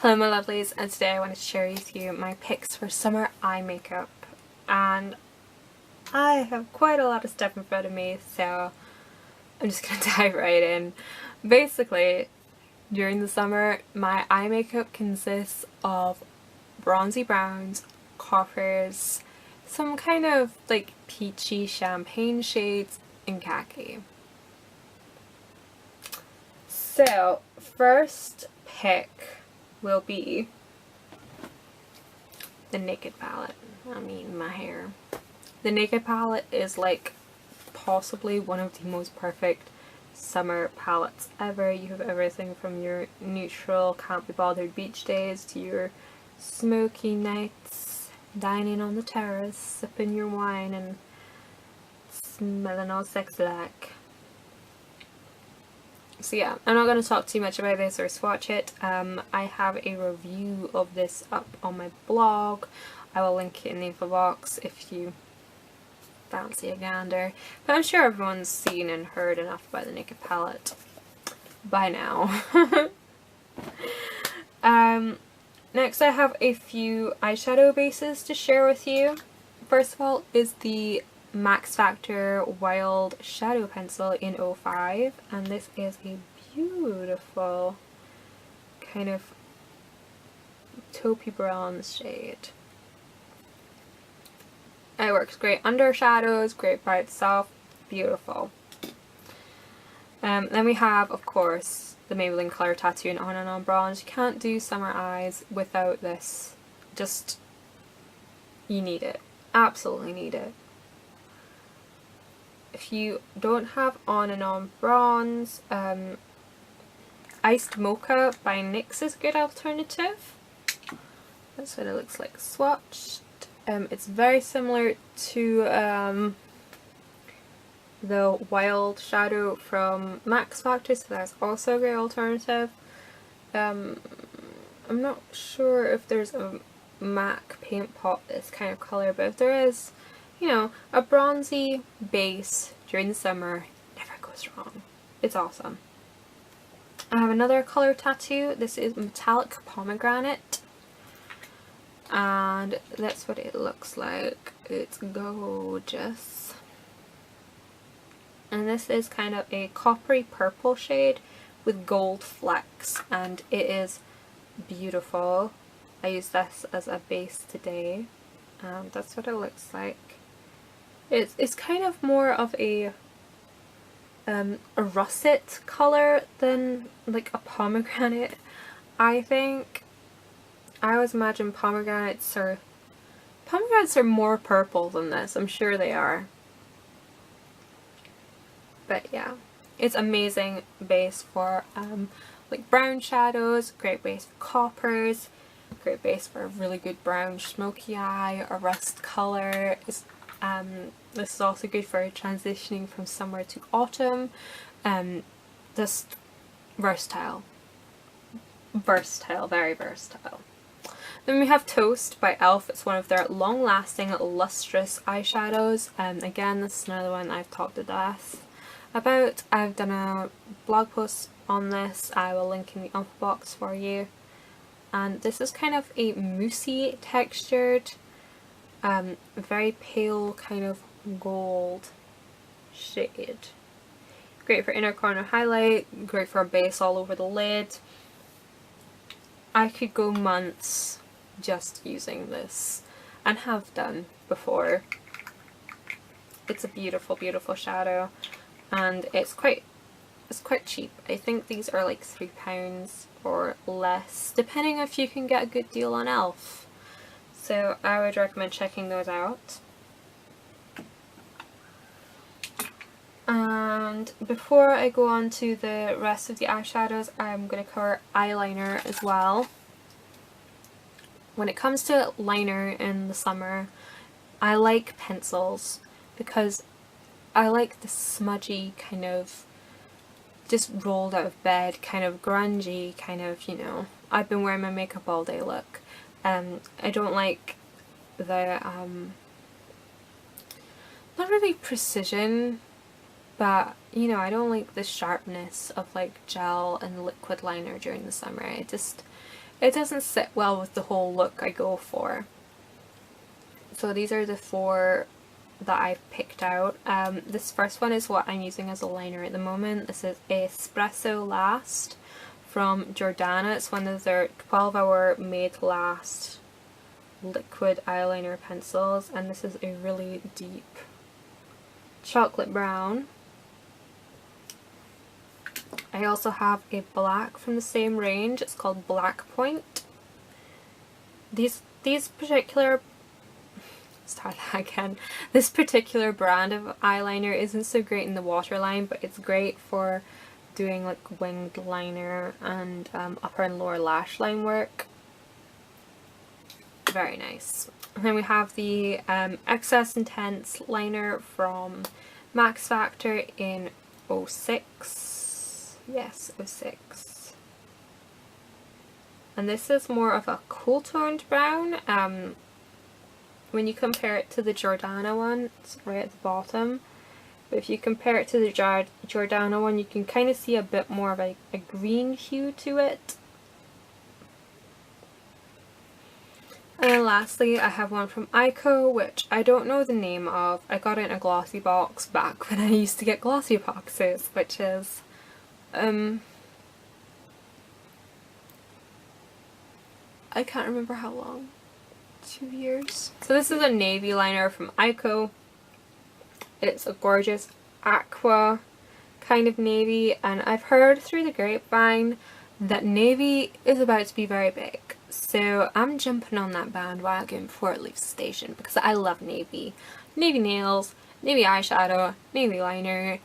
Hello my lovelies, and today I wanted to share with you my picks for summer eye makeup, and I have quite a lot of stuff in front of me, so I'm just gonna dive right in. Basically, during the summer my eye makeup consists of bronzy browns, coppers, some kind of like peachy champagne shades, and khaki. So first pick will be the Naked palette. My hair. The Naked palette is like possibly one of the most perfect summer palettes ever. You have everything from your neutral, can't be bothered beach days to your smoky nights, dining on the terrace, sipping your wine and smelling all sex-like. So yeah, I'm not going to talk too much about this or swatch it. I have a review of this up on my blog. I will link it in the info box if you fancy a gander. But I'm sure everyone's seen and heard enough about the Naked palette by now. Next I have a few eyeshadow bases to share with you. First of all is the Max Factor Wild Shadow Pencil in 05, and this is a beautiful kind of taupey bronze shade. It works great under shadows, great by itself, beautiful. Then we have, of course, the Maybelline Color Tattoo in On and On Bronze. You can't do summer eyes without this. Just, you need it. Absolutely need it. If you don't have On and On Bronze, Iced Mocha by NYX is a good alternative. That's what it looks like swatched. It's very similar to the Wild Shadow from Max Factor, so that's also a great alternative. I'm not sure if there's a MAC paint pot this kind of colour, but if there is, you know, a bronzy base during the summer never goes wrong. It's awesome. I have another Color Tattoo. This is Metallic Pomegranate. And that's what it looks like. It's gorgeous. And this is kind of a coppery purple shade with gold flecks, and it is beautiful. I used this as a base today. That's what it looks like. It's kind of more of a russet colour than like a pomegranate, I think. I always imagine pomegranates are more purple than this. I'm sure they are. But yeah, it's amazing base for like brown shadows, great base for coppers, great base for a really good brown smoky eye or rust colour. This is also good for transitioning from summer to autumn. Just versatile. Versatile, very versatile. Then we have Toast by e.l.f. It's one of their long-lasting, lustrous eyeshadows. Again, this is another one I've talked to death about. I've done a blog post on this. I will link in the info box for you. And this is kind of a moussey textured, very pale kind of gold shade. Great for inner corner highlight, great for a base all over the lid. I could go months just using this, and have done before. It's a beautiful, beautiful shadow, and it's quite cheap. I think these are like £3 or less, depending if you can get a good deal on e.l.f. So I would recommend checking those out. And before I go on to the rest of the eyeshadows, I'm going to cover eyeliner as well. When it comes to liner in the summer, I like pencils because I like the smudgy kind of just rolled out of bed, kind of grungy, kind of, you know, I've been wearing my makeup all day look. I don't like the, not really precision, but, you know, I don't like the sharpness of like gel and liquid liner during the summer. It it doesn't sit well with the whole look I go for. So these are the 4 that I've picked out. This first one is what I'm using as a liner at the moment. This is Espresso Last from Jordana. It's one of their 12-hour made to last liquid eyeliner pencils, and this is a really deep chocolate brown. I also have a black from the same range. It's called Black Point. These particular This particular brand of eyeliner isn't so great in the waterline, but it's great for doing like winged liner and upper and lower lash line work. Very nice. And then we have the Excess Intense liner from Max Factor in 06. Yes, 06. And this is more of a cool toned brown. When you compare it to the Jordana one, it's right at the bottom. But if you compare it to the Jordana one, you can kind of see a bit more of a green hue to it. And then lastly, I have one from Ico, which I don't know the name of. I got it in a glossy box back when I used to get glossy boxes, which is I can't remember how long. 2 years. So this is a navy liner from Ico. It's a gorgeous aqua kind of navy, and I've heard through the grapevine that navy is about to be very big. So I'm jumping on that bandwagon before it leaves the station because I love navy. Navy nails, navy eyeshadow, navy liner.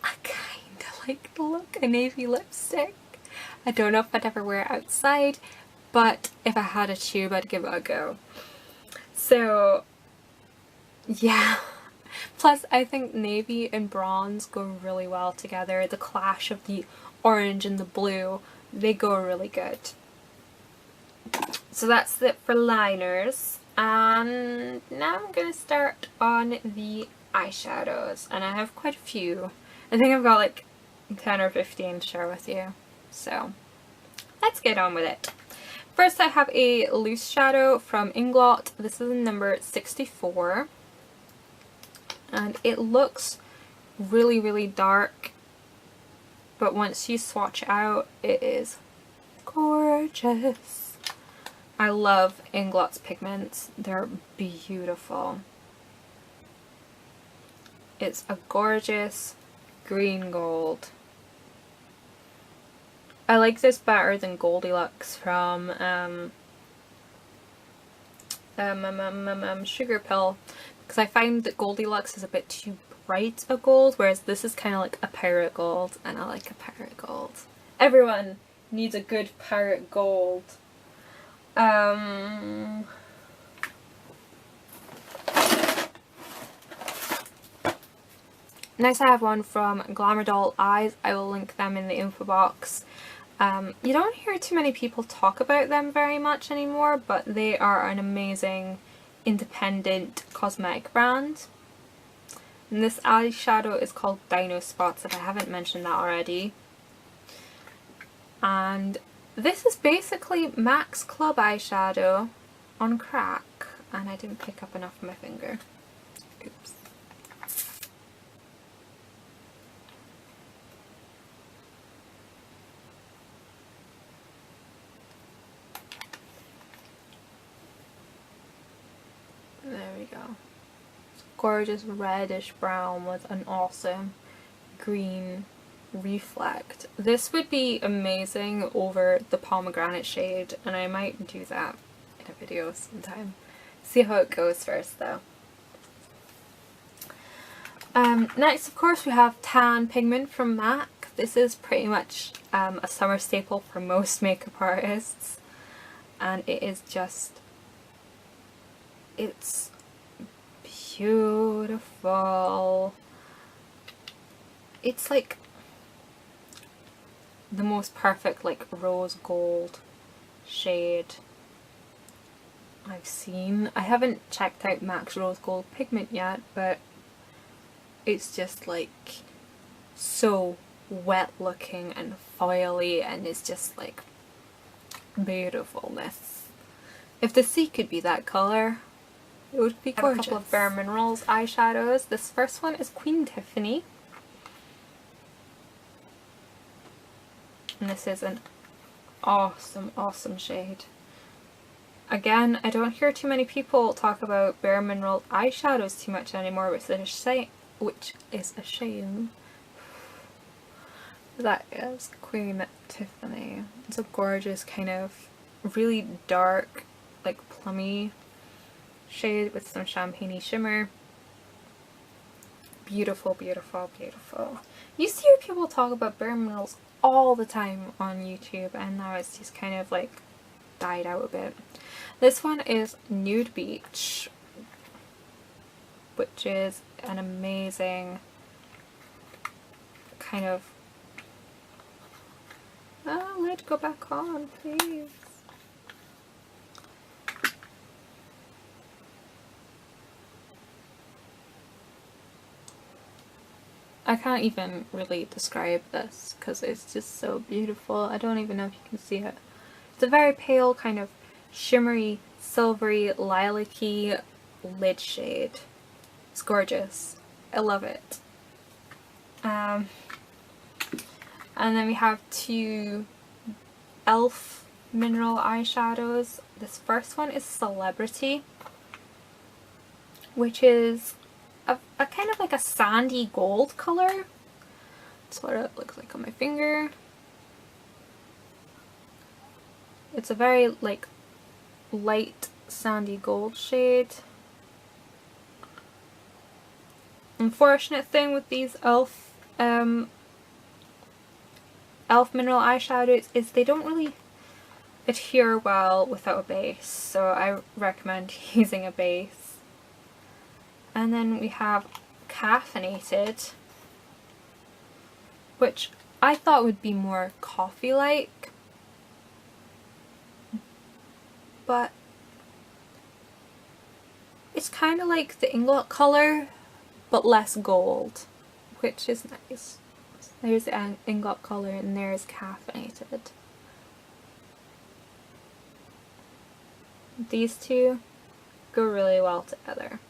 I kinda like the look of navy lipstick. I don't know if I'd ever wear it outside, but if I had a tube, I'd give it a go. So yeah. Plus, I think navy and bronze go really well together. The clash of the orange and the blue, they go really good. So that's it for liners. And now I'm going to start on the eyeshadows. And I have quite a few. I think I've got like 10 or 15 to share with you. So let's get on with it. First, I have a loose shadow from Inglot. This is number 64. And it looks really, really dark. But once you swatch out, it is gorgeous. I love Inglot's pigments. They're beautiful. It's a gorgeous green gold. I like this better than Goldilocks from Sugar Pill, because I find that Goldilocks is a bit too bright a gold, whereas this is kind of like a pirate gold, and I like a pirate gold. Everyone needs a good pirate gold. Next I have one from Glamour Doll Eyes. I will link them in the info box. You don't hear too many people talk about them very much anymore, but they are an amazing independent cosmetic brand. And this eyeshadow is called Dino Spots, if I haven't mentioned that already. And this is basically MAC Club eyeshadow on crack, and I didn't pick up enough of my finger. Oops. There we go. It's gorgeous reddish brown with an awesome green reflect. This would be amazing over the pomegranate shade, and I might do that in a video sometime. See how it goes first though. Next, of course, we have Tan Pigment from MAC. This is pretty much a summer staple for most makeup artists, and it is just, it's beautiful. It's like the most perfect like rose gold shade I've seen. I haven't checked out MAC's rose gold pigment yet, but it's just like so wet looking and foily, and it's just like beautifulness. If the sea could be that colour, it would be gorgeous. I have a couple of Bare Minerals eyeshadows. This first one is Queen Tiffany. And this is an awesome, awesome shade. Again, I don't hear too many people talk about Bare Minerals eyeshadows too much anymore, which is a shame. That is Queen Tiffany. It's a gorgeous kind of really dark, like plummy shade with some champagne-y shimmer. Beautiful, beautiful, beautiful. You see people talk about Bare Minerals all the time on YouTube, and now it's just kind of like died out a bit. This one is Nude Beach, which is an amazing kind of... Oh, let's go back on, please. I can't even really describe this because it's just so beautiful. I don't even know if you can see it. It's a very pale kind of shimmery, silvery, lilac-y lid shade. It's gorgeous. I love it. And then we have two e.l.f. mineral eyeshadows. This first one is Celebrity, which is a kind of like a sandy gold color. That's what it looks like on my finger. It's a very like light sandy gold shade. Unfortunate thing with these e.l.f. e.l.f. mineral eyeshadows is they don't really adhere well without a base, so I recommend using a base. And then we have Caffeinated, which I thought would be more coffee-like, but it's kind of like the Inglot color, but less gold, which is nice. There's the Inglot color and there's Caffeinated. These two go really well together.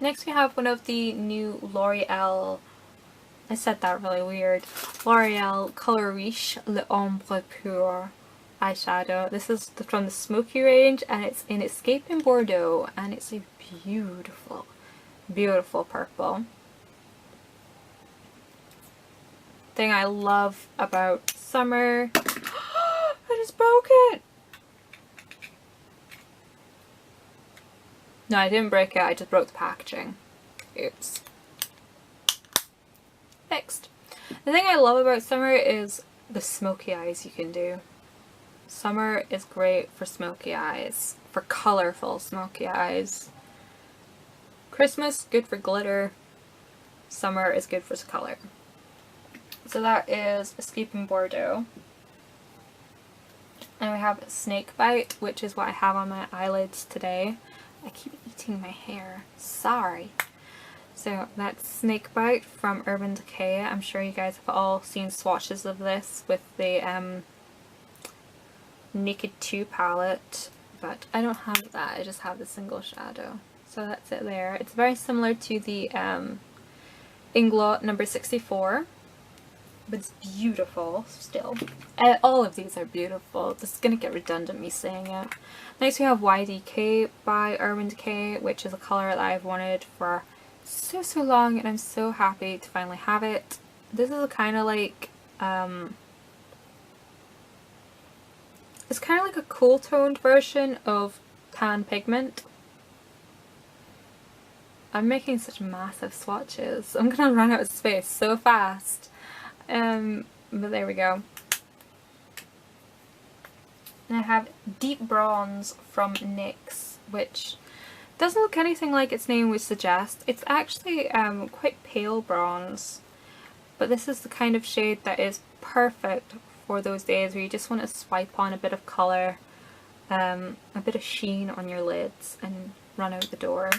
Next we have one of the new L'Oreal, I said that really weird, L'Oreal Color Riche L'Ombre Pure eyeshadow. This is from the Smoky range and it's in Escape in Bordeaux and it's a beautiful, beautiful purple. Thing I love about summer, I just broke it! No, I didn't break it, I just broke the packaging. Oops. Fixed. The thing I love about summer is the smoky eyes you can do. Summer is great for smoky eyes, for colourful smoky eyes. Christmas, good for glitter. Summer is good for colour. So that is Escape in Bordeaux. And we have Snake Bite, which is what I have on my eyelids today. I keep eating my hair. Sorry. So that's Snake Bite from Urban Decay. I'm sure you guys have all seen swatches of this with the Naked 2 palette, but I don't have that. I just have the single shadow. So that's it there. It's very similar to the Inglot number 64, but it's beautiful still. All of these are beautiful. This is going to get redundant me saying it. Next we have YDK by Urban Decay, which is a colour that I've wanted for so long and I'm so happy to finally have it. This is a kind of like, it's kind of like a cool toned version of Tan Pigment. I'm making such massive swatches. I'm gonna run out of space so fast. But there we go. And I have Deep Bronze from NYX, which doesn't look anything like its name would suggest. It's actually quite pale bronze, but this is the kind of shade that is perfect for those days where you just want to swipe on a bit of colour, a bit of sheen on your lids and run out the door.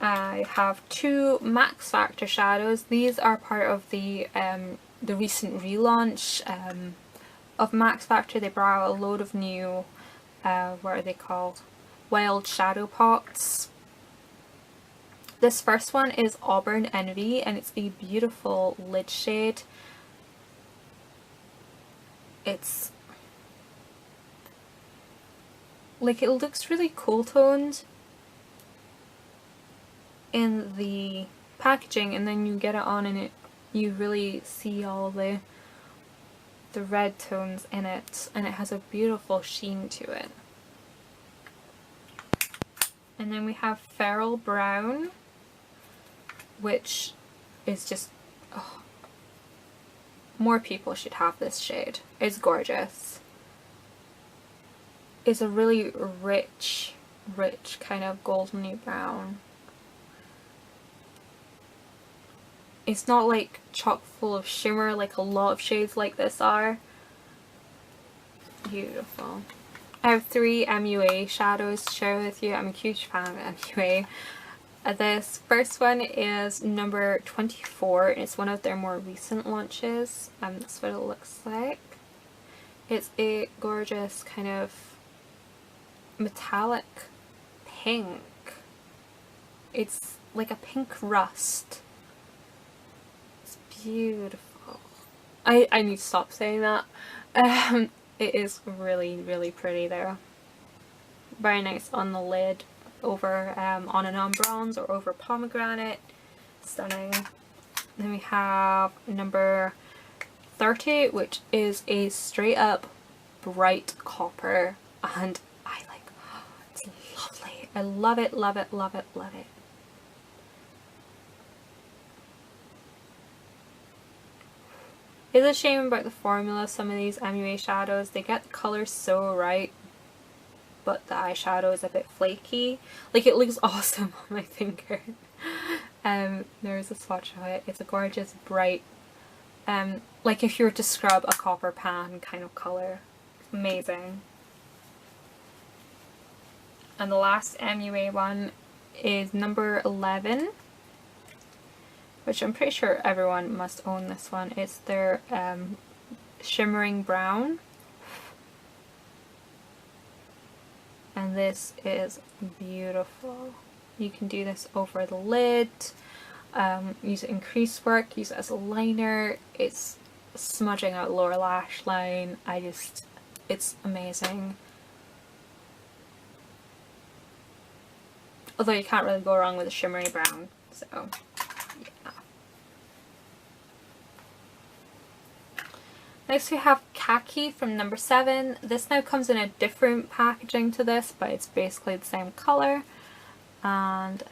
I have two Max Factor shadows. These are part of the recent relaunch of Max Factor. They brought out a load of new, what are they called? Wild shadow pots. This first one is Auburn Envy, and it's a beautiful lid shade. It's like, it looks really cool toned in the packaging, and then you get it on and you really see all the red tones in it, and it has a beautiful sheen to it. And then we have Feral Brown, which is just, oh, more people should have this shade. It's gorgeous. It's a really rich kind of goldeny brown. It's not like chock full of shimmer like a lot of shades like this are. Beautiful. I have three MUA shadows to share with you. I'm a huge fan of MUA. This first one is number 24. It's one of their more recent launches. That's what it looks like. It's a gorgeous kind of metallic pink. It's like a pink rust. It's beautiful. I need to stop saying that. It is really pretty though. Very nice on the lid, over on and on bronze or over pomegranate. Stunning. Then we have number 30, which is a straight up bright copper, and I like, oh, it's lovely. I love it, love it, love it, love it. It's a shame about the formula. Some of these MUA shadows, they get the colours so right, but the eyeshadow is a bit flaky. Like, it looks awesome on my finger. There's a swatch of it. It's a gorgeous bright, like if you were to scrub a copper pan kind of colour. Amazing. And the last MUA one is number 11, which I'm pretty sure everyone must own this one. It's their Shimmering Brown. And this is beautiful. You can do this over the lid, use it in crease work, use it as a liner. It's smudging out lower lash line. It's amazing. Although you can't really go wrong with a shimmery brown, so yeah. Next we have Khaki from number 7. This now comes in a different packaging to this, but it's basically the same colour. And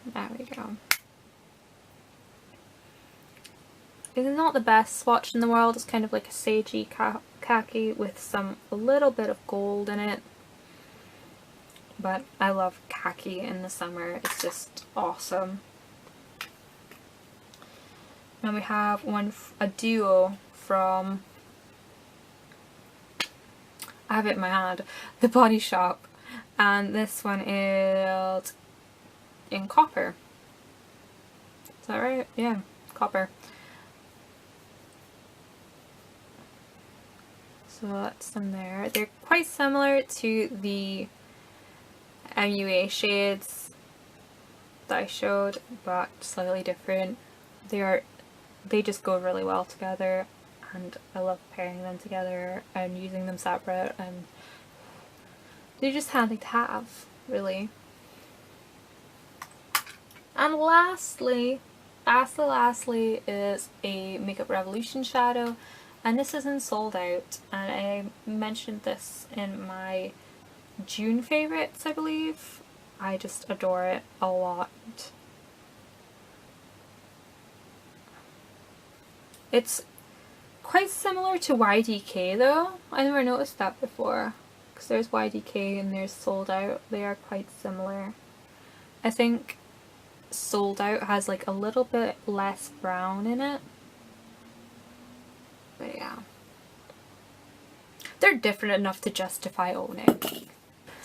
there we go. It's not the best swatch in the world. It's kind of like a sagey khaki with a little bit of gold in it. But I love khaki in the summer. It's just awesome. Now we have a duo from, I have it in my hand, The Body Shop, and this one is in copper. Is that right? Yeah, copper. So that's them there. They're quite similar to the MUA shades that I showed, but slightly different. They just go really well together, and I love pairing them together and using them separate, and they're just handy to have, really. And lastly is a Makeup Revolution shadow, and this isn't sold out, and I mentioned this in my June favorites, I believe. I just adore it a lot. It's quite similar to YDK though. I never noticed that before, because there's YDK and there's Sold Out. They are quite similar. I think Sold Out has like a little bit less brown in it. But yeah. They're different enough to justify owning.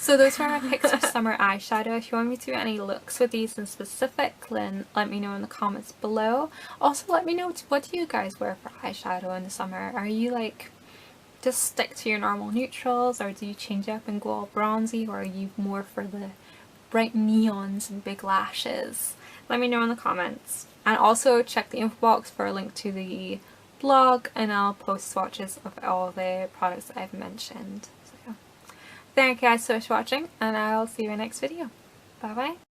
So those were my picks for summer eyeshadow. If you want me to do any looks with these in specific, then let me know in the comments below. Also let me know, what do you guys wear for eyeshadow in the summer? Are you like just stick to your normal neutrals, or do you change up and go all bronzy, or are you more for the bright neons and big lashes? Let me know in the comments. And also check the info box for a link to the blog, and I'll post swatches of all the products that I've mentioned. So yeah. Thank you guys so much for watching, and I'll see you in the next video. Bye bye.